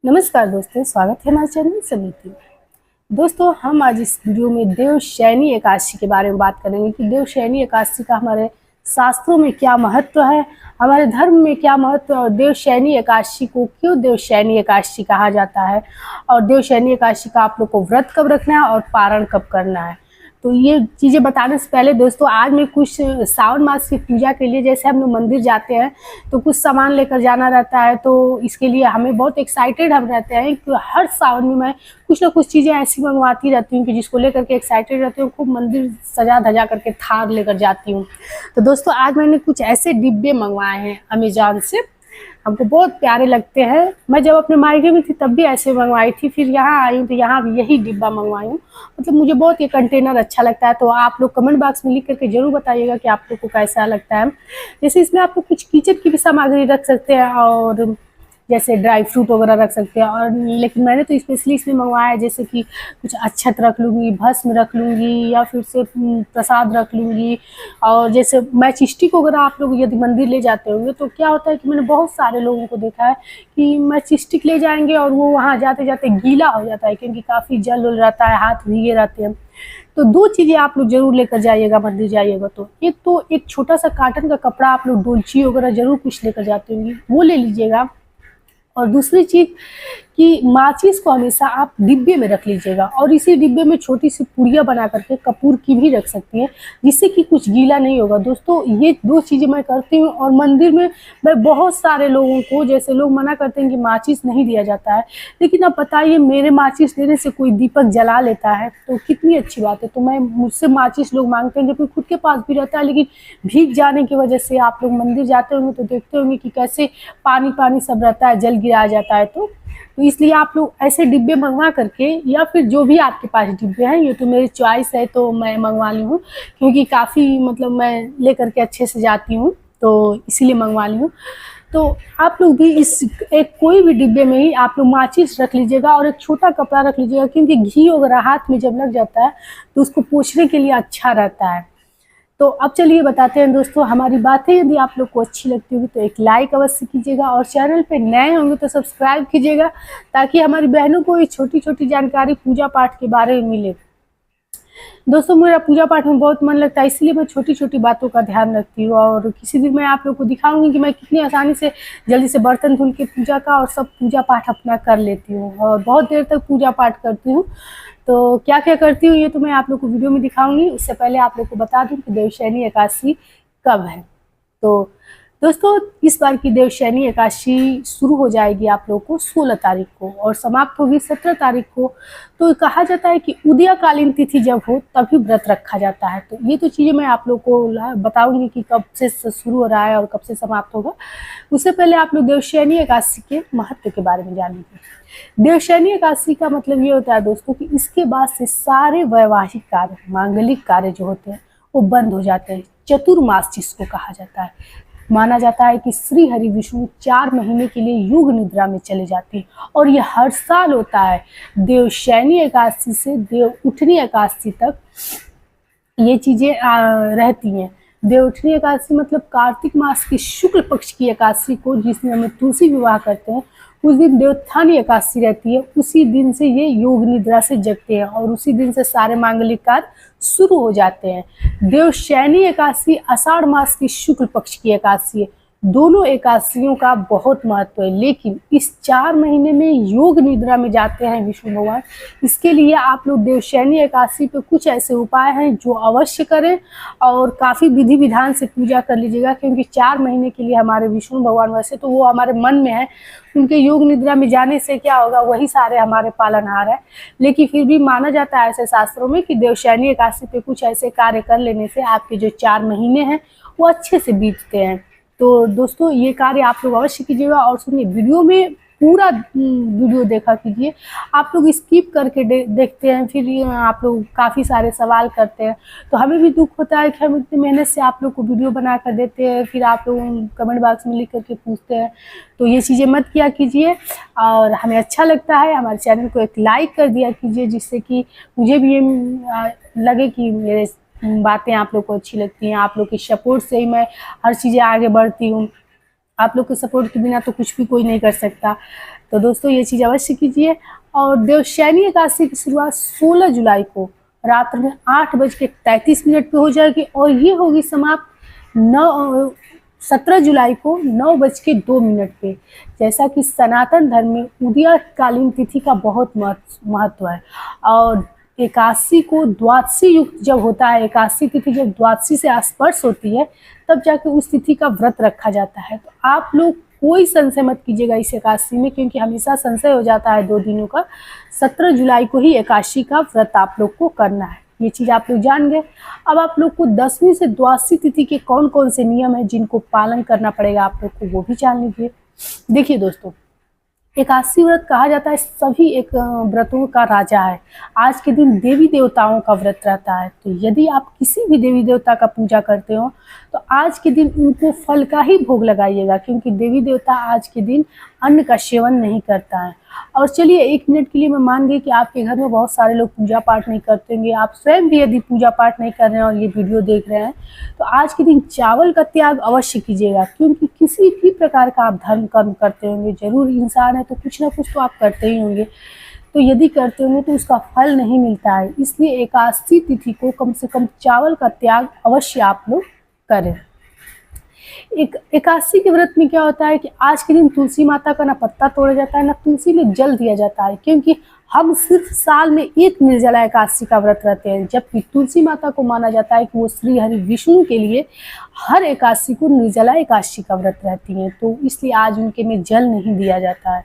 नमस्कार दोस्तों, स्वागत है हमारे चैनल समिति में। दोस्तों, हम आज इस वीडियो में देवशयनी एकादशी के बारे में बात करेंगे कि देवशयनी एकादशी का हमारे शास्त्रों में क्या महत्व है, हमारे धर्म में क्या महत्व है और देवशयनी एकादशी को क्यों देवशयनी एकादशी कहा जाता है और देवशयनी एकादशी का आप लोग को व्रत कब रखना है और पारण कब करना है। तो ये चीज़ें बताने से पहले दोस्तों, आज मैं कुछ सावन मास की पूजा के लिए, जैसे हम लोग मंदिर जाते हैं तो कुछ सामान लेकर जाना रहता है, तो इसके लिए हमें बहुत एक्साइटेड हम रहते हैं कि हर सावन में मैं कुछ ना कुछ चीज़ें ऐसी मंगवाती रहती हूँ कि जिसको लेकर के एक्साइटेड रहती हूँ, खूब मंदिर सजा धजा करके थार लेकर जाती हूँ। तो दोस्तों, आज मैंने कुछ ऐसे डिब्बे मंगवाए हैं अमेजॉन से, हमको बहुत प्यारे लगते हैं। मैं जब अपने मायके में थी तब भी ऐसे मंगवाई थी, फिर यहाँ आई हूँ तो यहाँ भी यही डिब्बा मंगवाई हूँ। मतलब मुझे बहुत ये कंटेनर अच्छा लगता है। तो आप लोग कमेंट बॉक्स में लिख करके जरूर बताइएगा कि आप लोग को कैसा लगता है। जैसे इसमें आप लोग कुछ किचन की भी सामग्री रख सकते हैं और जैसे ड्राई फ्रूट वगैरह रख सकते हैं। और लेकिन मैंने तो स्पेशली इसमें मंगवाया है, जैसे कि कुछ अक्षत रख लूँगी, भस्म रख लूँगी या फिर से प्रसाद रख लूँगी। और जैसे मैच स्टिक वगैरह आप लोग यदि मंदिर ले जाते होंगे तो क्या होता है कि मैंने बहुत सारे लोगों को देखा है कि मैच स्टिक ले जाएंगे और वो वहाँ जाते जाते गीला हो जाता है, क्योंकि काफ़ी जल उल रहता है, हाथ भीगे रहते हैं। तो दो चीज़ें आप लोग जरूर लेकर जाइएगा मंदिर जाइएगा तो एक छोटा सा कॉटन का कपड़ा, आप लोग डोलची वगैरह जरूर कुछ लेकर जाते होंगे, वो ले लीजिएगा। और दूसरी चीज़ कि माचिस को हमेशा आप डिब्बे में रख लीजिएगा और इसी डिब्बे में छोटी सी पुड़िया बना करके कपूर की भी रख सकती हैं, जिससे कि कुछ गीला नहीं होगा। दोस्तों, ये दो चीज़ें मैं करती हूँ। और मंदिर में मैं बहुत सारे लोगों को, जैसे लोग मना करते हैं कि माचिस नहीं दिया जाता है, लेकिन अब बताइए, मेरे माचिस देने से कोई दीपक जला लेता है तो कितनी अच्छी बात है। तो मैं मुझसे माचिस लोग मांगते हैं, जबकि खुद के पास भी रहता है, लेकिन भीग जाने की वजह से आप लोग मंदिर जाते होंगे तो देखते होंगे कि कैसे पानी पानी सब रहता है, जल गिराया जाता है। तो इसलिए आप लोग ऐसे डिब्बे मंगवा करके, या फिर जो भी आपके पास डिब्बे हैं, ये तो मेरी चॉइस है तो मैं मंगवा ली हूँ, क्योंकि काफ़ी मतलब मैं लेकर के अच्छे से जाती हूँ तो इसीलिए मंगवा ली हूँ। तो आप लोग भी इस एक कोई भी डिब्बे में ही आप लोग माचिस रख लीजिएगा और एक छोटा कपड़ा रख लीजिएगा, क्योंकि घी वगैरह हाथ में जब लग जाता है तो उसको पोंछने के लिए अच्छा रहता है। तो अब चलिए बताते हैं दोस्तों, हमारी बातें यदि आप लोग को अच्छी लगती होगी तो एक लाइक अवश्य कीजिएगा और चैनल पे नए होंगे तो सब्सक्राइब कीजिएगा, ताकि हमारी बहनों को ये छोटी छोटी जानकारी पूजा पाठ के बारे में मिले। दोस्तों, मेरा पूजा पाठ में बहुत मन लगता है, इसलिए मैं छोटी छोटी बातों का ध्यान रखती हूँ। और किसी दिन मैं आप लोग को दिखाऊंगी कि मैं कितनी आसानी से जल्दी से बर्तन धुल के पूजा का और सब पूजा पाठ अपना कर लेती हूँ और बहुत देर तक पूजा पाठ करती हूँ। तो क्या क्या करती हूँ ये तो मैं आप लोग को वीडियो में दिखाऊंगी। उससे पहले आप लोग को बता दूँ कि देवशयनी एकादशी कब है। तो दोस्तों, इस बार की देवशयनी एकादशी शुरू हो जाएगी आप लोग को 16 तारीख को और समाप्त होगी 17 तारीख को। तो कहा जाता है कि उदयकालीन तिथि जब हो तभी व्रत रखा जाता है। तो ये तो चीज़ें मैं आप लोग को बताऊंगी कि कब से शुरू हो रहा है और कब से समाप्त होगा। उससे पहले आप लोग देवशयनी एकादशी के महत्व के बारे में जानेंगे। देवशयनी एकादशी का मतलब ये होता है दोस्तों कि इसके बाद से सारे वैवाहिक कार्य, मांगलिक कार्य जो होते हैं वो बंद हो जाते हैं। चतुर्मास जिसको कहा जाता है, माना जाता है कि श्री हरि विष्णु 4 महीने के लिए योग निद्रा में चले जाते हैं और ये हर साल होता है। देवशयनी एकादशी से देव उठनी एकादशी तक ये चीज़ें रहती हैं। देवउठनी एकादशी मतलब कार्तिक मास की शुक्ल पक्ष की एकादशी को, जिसमें हम तुलसी विवाह करते हैं, उस दिन देवोत्थानी एकादशी रहती है। उसी दिन से ये योग निद्रा से जगते हैं और उसी दिन से सारे मांगलिक कार्य शुरू हो जाते हैं। देवशयनी एकादशी आषाढ़ मास की शुक्ल पक्ष की एकादशी है। दोनों एकादशियों का बहुत महत्व है, लेकिन इस 4 महीने में योग निद्रा में जाते हैं विष्णु भगवान। इसके लिए आप लोग देवशयनी एकादशी पे कुछ ऐसे उपाय हैं जो अवश्य करें और काफ़ी विधि विधान से पूजा कर लीजिएगा, क्योंकि 4 महीने के लिए हमारे विष्णु भगवान, वैसे तो वो हमारे मन में है, उनके योग निद्रा में जाने से क्या होगा, वही सारे हमारे पालनहार है। लेकिन फिर भी माना जाता है ऐसे शास्त्रों में कि देवशयनी एकादशी पे कुछ ऐसे कार्य कर लेने से आपके जो 4 महीने हैं वो अच्छे से बीतते हैं। तो दोस्तों, ये कार्य आप लोग अवश्य कीजिएगा और सुनिए, वीडियो में पूरा वीडियो देखा कीजिए। आप लोग स्किप करके देखते हैं, फिर आप लोग काफ़ी सारे सवाल करते हैं, तो हमें भी दुख होता है कि हम इतनी मेहनत से आप लोग को वीडियो बना कर देते हैं, फिर आप लोग कमेंट बॉक्स में लिख करके पूछते हैं। तो ये चीज़ें मत किया कीजिए और हमें अच्छा लगता है, हमारे चैनल को एक लाइक कर दिया कीजिए, जिससे कि मुझे भी ये लगे कि मेरे बातें आप लोग को अच्छी लगती हैं। आप लोग की सपोर्ट से ही मैं हर चीज़ें आगे बढ़ती हूँ। आप लोग के सपोर्ट के बिना तो कुछ भी कोई नहीं कर सकता। तो दोस्तों ये चीज़ अवश्य कीजिए। और देवशयनी एकादशी की शुरुआत 16 जुलाई को रात्र में 8:33 पे हो जाएगी और ये होगी समाप्त 17 जुलाई को 9:02 पे। जैसा कि सनातन धर्म में उदयकालीन तिथि का बहुत महत्व है और एकादशी को द्वादशी युक्त जब होता है, एकादशी तिथि जब द्वादशी से स्पर्श होती है तब जाके उस तिथि का व्रत रखा जाता है। तो आप लोग कोई संशय मत कीजिएगा इस एकादशी में, क्योंकि हमेशा संशय हो जाता है 2 दिनों का। 17 जुलाई को ही एकादशी का व्रत आप लोग को करना है, ये चीज़ आप लोग जान गए। अब आप लोग को 10वीं से द्वादशी तिथि के कौन कौन से नियम है जिनको पालन करना पड़ेगा आप लोग को, वो भी जान लीजिए। देखिए दोस्तों, एकादशी व्रत कहा जाता है सभी एक व्रतों का राजा है। आज के दिन देवी देवताओं का व्रत रहता है, तो यदि आप किसी भी देवी देवता का पूजा करते हो तो आज के दिन उनको फल का ही भोग लगाइएगा, क्योंकि देवी देवता आज के दिन अन्न का सेवन नहीं करता है। और चलिए 1 मिनट के लिए मैं मान गई कि आपके घर में बहुत सारे लोग पूजा पाठ नहीं करते होंगे, आप स्वयं भी यदि पूजा पाठ नहीं कर रहे हैं और ये वीडियो देख रहे हैं तो आज के दिन चावल का त्याग अवश्य कीजिएगा, क्योंकि किसी भी प्रकार का आप धर्म कर्म करते होंगे, जरूर इंसान है तो कुछ ना कुछ तो आप करते ही होंगे, तो यदि करते होंगे तो उसका फल नहीं मिलता है। इसलिए एकादशी तिथि को कम से कम चावल का त्याग अवश्य आप लोग करें। एकादशी के व्रत में क्या होता है कि आज के दिन तुलसी माता का ना पत्ता तोड़ा जाता है ना तुलसी में जल दिया जाता है, क्योंकि हम सिर्फ साल में एक निर्जला एकादशी का व्रत रहते हैं, जबकि तुलसी माता को माना जाता है कि वो श्री हरि विष्णु के लिए हर एकादशी को निर्जला एकादशी का व्रत रहती हैं, तो इसलिए आज उनके में जल नहीं दिया जाता है।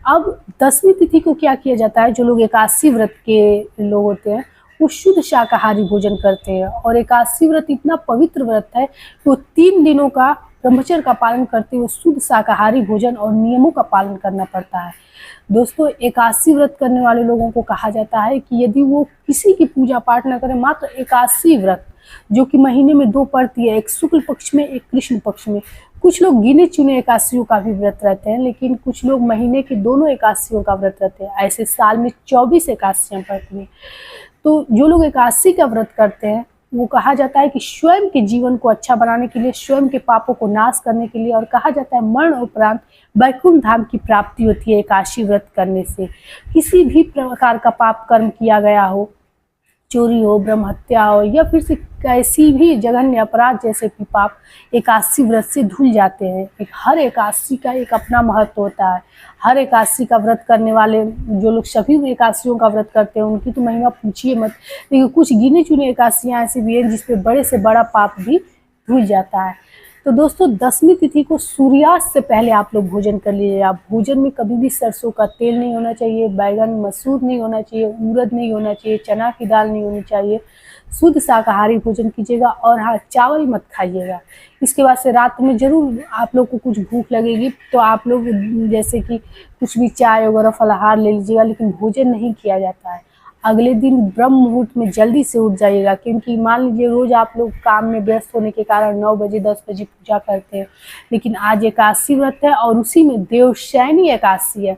अब 10वीं तिथि को क्या किया जाता है, जो लोग एकादशी व्रत के लोग होते हैं वो शुद्ध शाकाहारी भोजन करते हैं। और एकादशी व्रत इतना पवित्र व्रत है कि वो 3 दिनों का ब्रह्मचर्य का पालन करते हुए शुद्ध शाकाहारी भोजन और नियमों का पालन करना पड़ता है। दोस्तों, एकादशी व्रत करने वाले लोगों को कहा जाता है कि यदि वो किसी की पूजा पाठ न करें, मात्र एकादशी व्रत जो कि महीने में 2 पड़ती है, एक शुक्ल पक्ष में एक कृष्ण पक्ष में, कुछ लोग गिने चुने एकादशियों का भी व्रत रहते हैं, लेकिन कुछ लोग महीने के दोनों एकादशियों का व्रत रहते हैं। ऐसे साल में 24 एकादशियाँ पड़ती हैं। तो जो लोग एकादशी का व्रत करते हैं वो कहा जाता है कि स्वयं के जीवन को अच्छा बनाने के लिए, स्वयं के पापों को नाश करने के लिए, और कहा जाता है मरण उपरांत वैकुंठ धाम की प्राप्ति होती है एकादशी व्रत करने से। किसी भी प्रकार का पाप कर्म किया गया हो, चोरी हो, ब्रह्म हत्या हो, या फिर से कैसी भी जघन्य अपराध जैसे कि पाप एकादशी व्रत से धुल जाते हैं। हर एकादशी का एक अपना महत्व होता है। हर एकादशी का व्रत करने वाले जो लोग सभी एकादशियों का व्रत करते हैं उनकी तो महिमा पूछिए मत, लेकिन कुछ गिने चुने एकादशियाँ ऐसी भी हैं जिसपे बड़े से बड़ा पाप भी धुल जाता है। तो दोस्तों, 10वीं तिथि को सूर्यास्त से पहले आप लोग भोजन कर लीजिएगा। भोजन में कभी भी सरसों का तेल नहीं होना चाहिए, बैगन मसूर नहीं होना चाहिए, उड़द नहीं होना चाहिए, चना की दाल नहीं होनी चाहिए। शुद्ध शाकाहारी भोजन कीजिएगा और हाँ, चावल मत खाइएगा। इसके बाद से रात में ज़रूर आप लोग को कुछ भूख लगेगी तो आप लोग जैसे कि कुछ भी चाय वगैरह फलाहार ले लीजिएगा, लेकिन भोजन नहीं किया जाता है। अगले दिन ब्रह्म मुहूर्त में जल्दी से उठ जाइएगा, क्योंकि मान लीजिए रोज आप लोग काम में व्यस्त होने के कारण 9 बजे 10 बजे पूजा करते हैं, लेकिन आज एकादशी व्रत है और उसी में देवशयनी एकादशी है,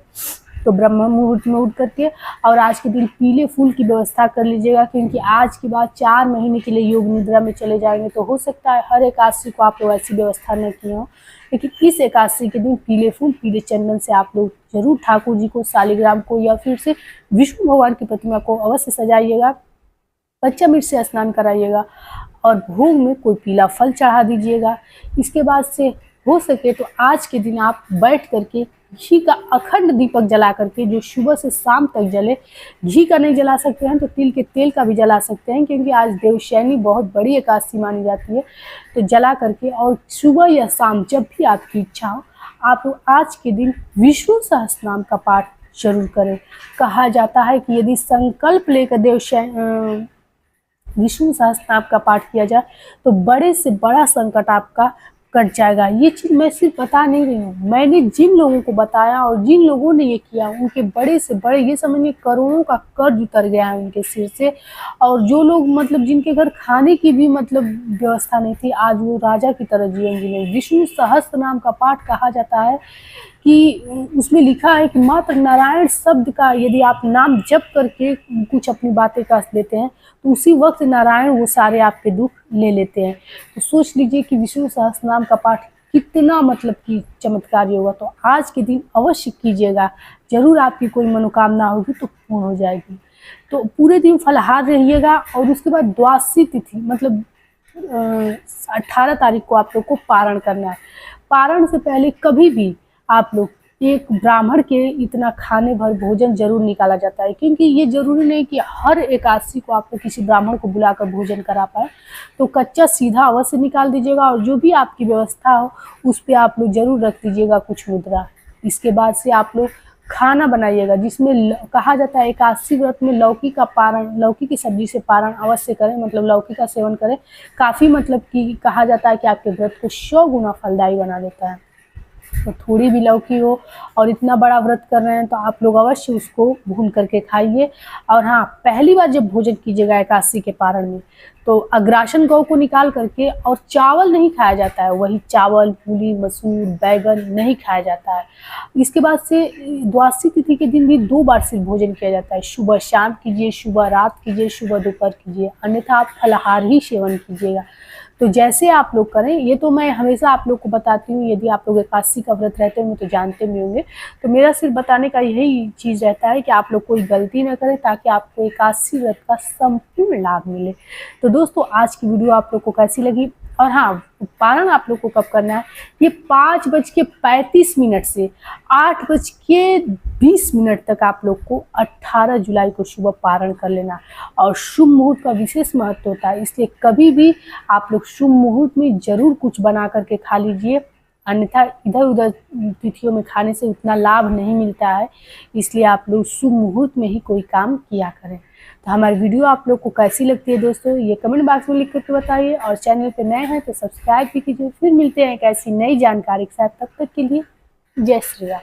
तो ब्रह्म मुहूर्त में उठ करके और आज के दिन पीले फूल की व्यवस्था कर लीजिएगा, क्योंकि आज के बाद 4 महीने के लिए योग निद्रा में चले जाएंगे। तो हो सकता है हर एकादशी को आप लोग ऐसी व्यवस्था न किए हों, लेकिन इस एकादशी के दिन पीले फूल, पीले चंदन से आप लोग जरूर ठाकुर जी को, शालिग्राम को या फिर से विष्णु भगवान की प्रतिमा को अवश्य सजाइएगा, पंचामृत से स्नान कराइएगा और भोग में कोई पीला फल चढ़ा दीजिएगा। इसके बाद से हो सके तो आज के दिन आप बैठ करके घी का अखंड दीपक जला करके, जो सुबह से शाम तक जले, घी का नहीं जला सकते हैं तो तिल के तेल का भी जला सकते हैं, क्योंकि आज देवशयनी बहुत बड़ी एकादशी मानी जाती है। तो जला करके और सुबह या शाम जब भी आपकी इच्छा हो आप लोग आज के दिन विष्णु सहस्त्रनाम का पाठ जरूर करें। कहा जाता है कि यदि संकल्प लेकर विष्णु सहस्त्रनाम का पाठ किया जाए तो बड़े से बड़ा संकट आपका कट जाएगा। ये चीज़ मैं सिर्फ बता नहीं रही हूँ, मैंने जिन लोगों को बताया और जिन लोगों ने ये किया उनके बड़े से बड़े, ये समझिए करोड़ों का कर्ज उतर गया है उनके सिर से। और जो लोग मतलब जिनके घर खाने की भी मतलब व्यवस्था नहीं थी, आज वो राजा की तरह जिएंगे नहीं। विष्णु सहस्त्र नाम का पाठ कहा जाता है कि उसमें लिखा है कि मात्र नारायण शब्द का यदि आप नाम जप करके कुछ अपनी बातें कह देते हैं तो उसी वक्त नारायण वो सारे आपके दुख ले लेते हैं। तो सोच लीजिए कि विष्णु सहस्त्रनाम का पाठ कितना मतलब कि चमत्कारी होगा। तो आज के दिन अवश्य कीजिएगा, जरूर आपकी कोई मनोकामना होगी तो पूर्ण हो जाएगी। तो पूरे दिन फलाहार रहिएगा और उसके बाद द्वादशी तिथि मतलब 18 तारीख को आप लोग को पारण करना है। पारण से पहले कभी भी आप लोग एक ब्राह्मण के इतना खाने भर भोजन जरूर निकाला जाता है, क्योंकि ये जरूरी नहीं कि हर एकादशी को आप लोग किसी ब्राह्मण को बुलाकर भोजन करा पाए। तो कच्चा सीधा अवश्य निकाल दीजिएगा और जो भी आपकी व्यवस्था हो उस पर आप लोग जरूर रख दीजिएगा कुछ मुद्रा। इसके बाद से आप लोग खाना बनाइएगा, जिसमें कहा जाता है एकादशी व्रत में लौकी का पारण, लौकी की सब्जी से पारण अवश्य करें, मतलब लौकी का सेवन करें। काफ़ी मतलब कि कहा जाता है कि आपके व्रत को 100 गुना फलदायी बना देता है। तो थोड़ी भी लौकी हो और इतना बड़ा व्रत कर रहे हैं तो आप लोग अवश्य उसको भून करके खाइए। और हाँ, पहली बार जब भोजन कीजिएगा एकादशी के पारण में तो अग्रासन गौ को निकाल करके, और चावल नहीं खाया जाता है, वही चावल, मूली, मसूर, बैगन नहीं खाया जाता है। इसके बाद से द्वादशी तिथि के दिन भी 2 बार सिर्फ भोजन किया जाता है। सुबह शाम कीजिए, सुबह रात कीजिए, सुबह दोपहर कीजिए, अन्यथा आप फलाहार ही सेवन कीजिएगा। तो जैसे आप लोग करें, ये तो मैं हमेशा आप लोग को बताती हूँ, यदि आप लोग एकादशी का व्रत रहते होंगे तो जानते भी होंगे। तो मेरा सिर्फ बताने का यही चीज़ रहता है कि आप लोग कोई गलती ना करें, ताकि आपको एकादशी व्रत का संपूर्ण लाभ मिले। तो दोस्तों, आज की वीडियो आप लोग को कैसी लगी? और हाँ, पारण आप लोग को कब करना है, ये 5:35 से 8:20 तक आप लोग को 18 जुलाई को सुबह पारण कर लेना। और शुभ मुहूर्त का विशेष महत्व होता है, इसलिए कभी भी आप लोग शुभ मुहूर्त में जरूर कुछ बना करके खा लीजिए, अन्यथा इधर उधर तिथियों में खाने से उतना लाभ नहीं मिलता है। इसलिए आप लोग शुभ मुहूर्त में ही कोई काम किया करें। तो हमारी वीडियो आप लोग को कैसी लगती है दोस्तों, ये कमेंट बॉक्स में लिख करके बताइए, और चैनल पे नए हैं तो सब्सक्राइब भी कीजिए। फिर मिलते हैं एक ऐसी नई जानकारी के साथ, तब तक के लिए जय श्री राम।